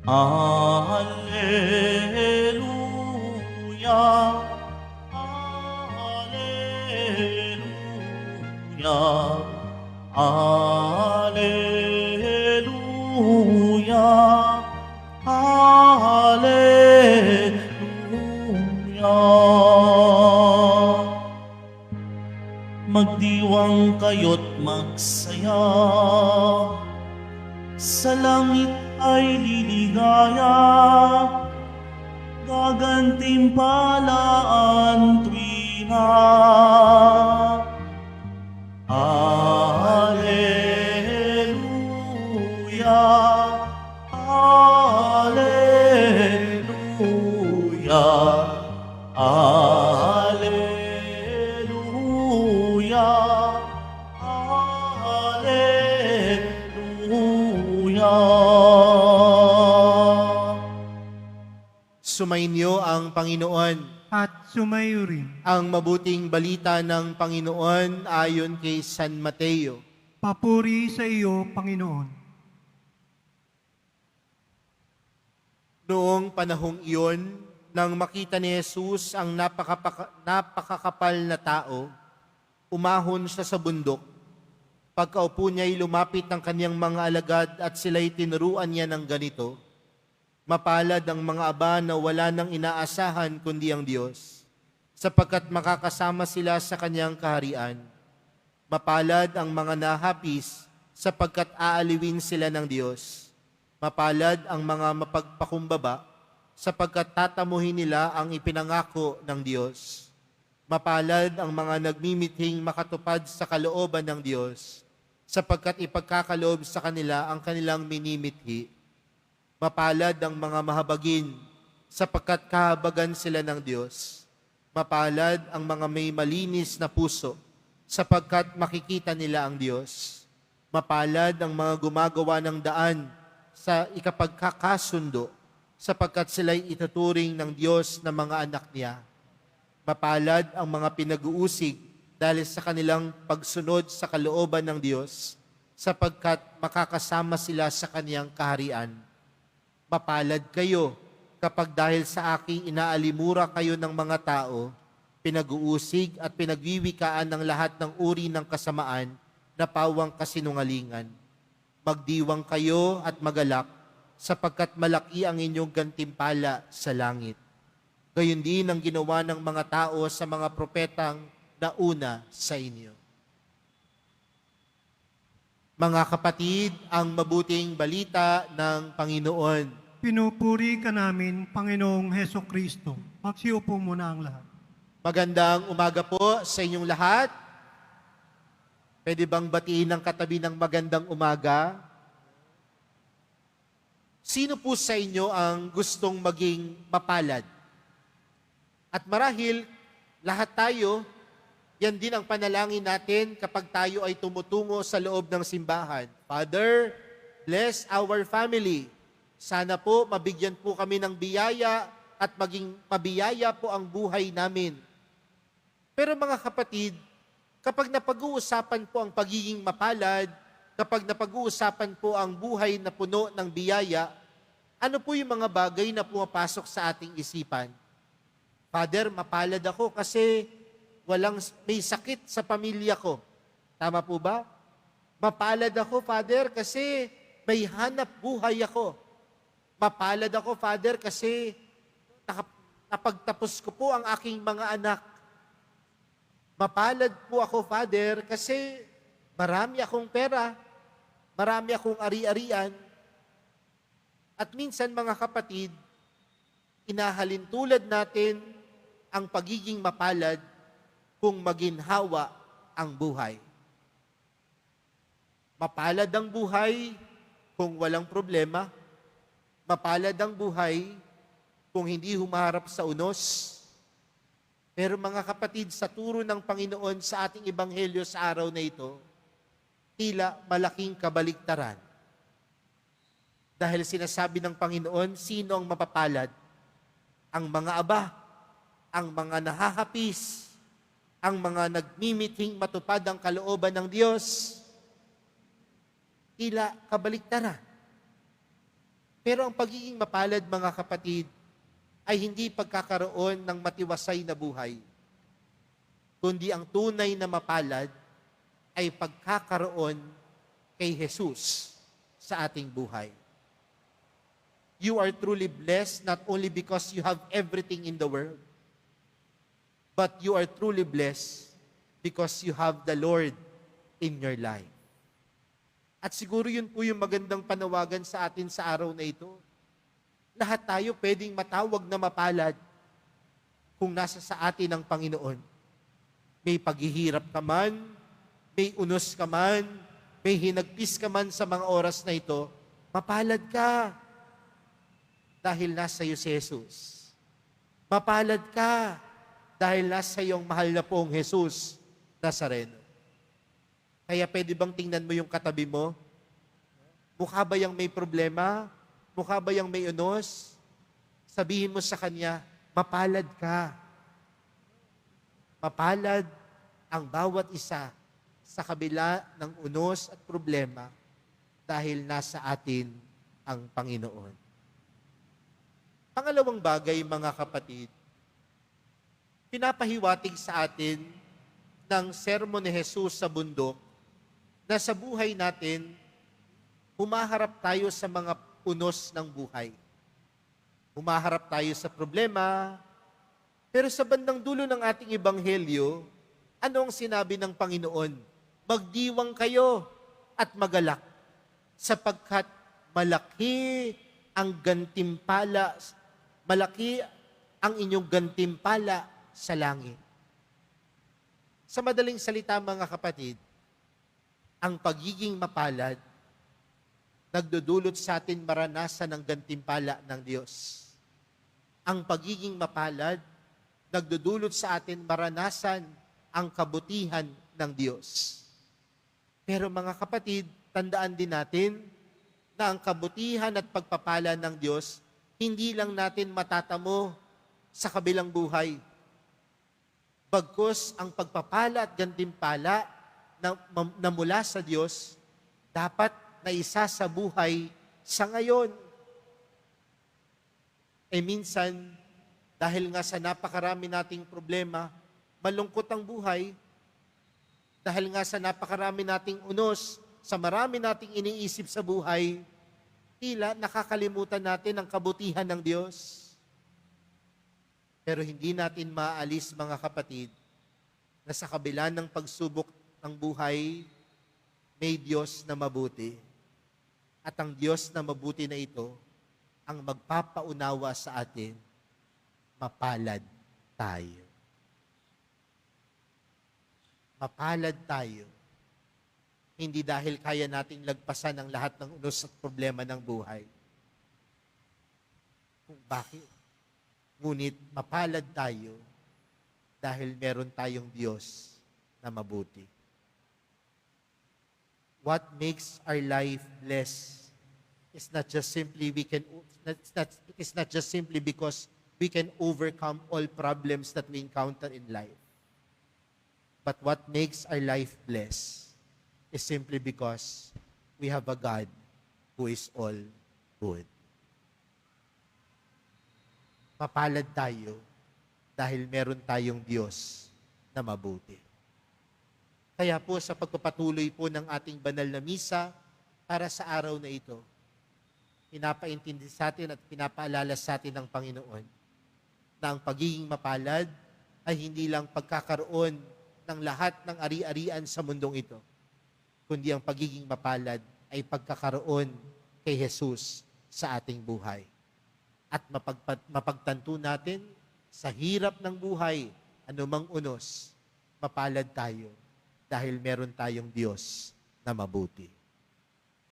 Alleluia, Alleluia, Alleluia, Alleluia. Magdiwang kayo't magsaya, sa langit ay liligaya, gagantimpalaan tuwina. Alleluia, Alleluia, Alleluia, Alleluia. Sumainyo ang Panginoon. At sumayo rin. Ang mabuting balita ng Panginoon ayon kay San Mateo. Papuri sa iyo, Panginoon. Noong panahong iyon, nang makita ni Jesus ang napakakapal na tao, umahon siya sa bundok. Pagkaupo niya'y lumapit ng kaniyang mga alagad at sila'y tinuruan niya ng ganito, "Mapalad ang mga aba na wala nang inaasahan kundi ang Diyos, sapagkat makakasama sila sa kanyang kaharian. Mapalad ang mga nahapis, sapagkat aaliwin sila ng Diyos. Mapalad ang mga mapagpakumbaba, sapagkat tatamuhin nila ang ipinangako ng Diyos. Mapalad ang mga nagmimithing makatupad sa kalooban ng Diyos, sapagkat ipagkakaloob sa kanila ang kanilang minimithi. Mapalad ang mga mahabagin, sapagkat kahabagan sila ng Diyos. Mapalad ang mga may malinis na puso, sapagkat makikita nila ang Diyos. Mapalad ang mga gumagawa ng daan sa ikapagkakasundo, sapagkat sila'y ituturing ng Diyos na mga anak niya. Mapalad ang mga pinag-uusig dahil sa kanilang pagsunod sa kalooban ng Diyos, sapagkat makakasama sila sa kaniyang kaharian. Mapalad kayo kapag dahil sa aking inaalimura kayo ng mga tao, pinag-uusig at pinagwiwikaan ng lahat ng uri ng kasamaan na pawang kasinungalingan. Magdiwang kayo at magalak, sapagkat malaki ang inyong gantimpala sa langit. Gayon din ang ginawa ng mga tao sa mga propetang nauna sa inyo." Mga kapatid, ang mabuting balita ng Panginoon. Pinupuri ka namin, Panginoong Heso Kristo. Magsiupo muna ang lahat. Magandang umaga po sa inyong lahat. Pwede bang batiin ng katabi ng magandang umaga? Sino po sa inyo ang gustong maging mapalad? At marahil, lahat tayo, yan din ang panalangin natin kapag tayo ay tumutungo sa loob ng simbahan. Father, bless our family. Sana po mabigyan po kami ng biyaya at maging mabiyaya po ang buhay namin. Pero mga kapatid, kapag napag-uusapan po ang pagiging mapalad, kapag napag-uusapan po ang buhay na puno ng biyaya, ano po yung mga bagay na pumapasok sa ating isipan? Father, mapalad ako kasi may sakit sa pamilya ko. Tama po ba? Mapalad ako, Father, kasi may hanap buhay ako. Mapalad ako, Father, kasi napagtapos ko po ang aking mga anak. Mapalad po ako, Father, kasi marami akong pera, marami akong ari-arian. At minsan, mga kapatid, inahalin tulad natin ang pagiging mapalad kung maginhawa ang buhay. Mapalad ang buhay kung walang problema. Mapalad ang buhay kung hindi humaharap sa unos. Pero mga kapatid, sa turo ng Panginoon sa ating ebanghelyo sa araw na ito, tila malaking kabaligtaran. Dahil sinasabi ng Panginoon, sino ang mapapalad? Ang mga aba, ang mga nahahapis, ang mga nagmimithing matupad ang kalooban ng Diyos. Tila kabaligtaran. Pero ang pagiging mapalad, mga kapatid, ay hindi pagkakaroon ng matiwasay na buhay, kundi ang tunay na mapalad ay pagkakaroon kay Jesus sa ating buhay. You are truly blessed not only because you have everything in the world, but you are truly blessed because you have the Lord in your life. At siguro yun po yung magandang panawagan sa atin sa araw na ito. Lahat tayo pwedeng matawag na mapalad kung nasa sa atin ang Panginoon. May paghihirap ka man, may unos ka man, may hinagpis ka man sa mga oras na ito, mapalad ka dahil nasa iyo si Jesus. Mapalad ka dahil nasa iyong mahal na pong Jesus Nazareno. Kaya pwede bang tingnan mo yung katabi mo? Mukha ba yung may problema? Mukha ba yung may unos? Sabihin mo sa kanya, mapalad ka. Mapalad ang bawat isa sa kabila ng unos at problema dahil nasa atin ang Panginoon. Pangalawang bagay, mga kapatid, pinapahiwatig sa atin ng sermon ni Jesus sa bundok na sa buhay natin, humaharap tayo sa mga unos ng buhay. Humaharap tayo sa problema, pero sa bandang dulo ng ating ebanghelyo, ano ang sinabi ng Panginoon? Magdiwang kayo at magalak, sapagkat malaki ang gantimpala, malaki ang inyong gantimpala sa langit. Sa madaling salita, mga kapatid, ang pagiging mapalad, nagdudulot sa atin maranasan ng gantimpala ng Diyos. Ang pagiging mapalad, nagdudulot sa atin maranasan ang kabutihan ng Diyos. Pero mga kapatid, tandaan din natin na ang kabutihan at pagpapala ng Diyos, hindi lang natin matatamo sa kabilang buhay. Bagkus ang pagpapala at gantimpala na mula sa Diyos, dapat na isa sa buhay sa ngayon. Minsan, dahil nga sa napakarami nating problema, malungkot ang buhay, dahil nga sa napakarami nating unos, sa marami nating iniisip sa buhay, tila nakakalimutan natin ang kabutihan ng Diyos. Pero hindi natin maalis, mga kapatid, na sa kabila ng pagsubok ng buhay, may Diyos na mabuti. At ang Diyos na mabuti na ito, ang magpapaunawa sa atin, mapalad tayo. Mapalad tayo. Hindi dahil kaya nating lagpasan ang lahat ng unos at problema ng buhay. Kung bakit? Ngunit mapalad tayo dahil meron tayong Diyos na mabuti. What makes our life blessed is not just simply because we can overcome all problems that we encounter in life. But what makes our life blessed is simply because we have a God who is all good. Mapalad tayo dahil meron tayong Diyos na mabuti. Kaya po sa pagpapatuloy po ng ating banal na misa para sa araw na ito, pinapaintindi sa atin at pinapaalala sa atin ng Panginoon na ang pagiging mapalad ay hindi lang pagkakaroon ng lahat ng ari-arian sa mundong ito, kundi ang pagiging mapalad ay pagkakaroon kay Jesus sa ating buhay. At mapagtanto natin sa hirap ng buhay, anumang unos, mapalad tayo dahil meron tayong Diyos na mabuti.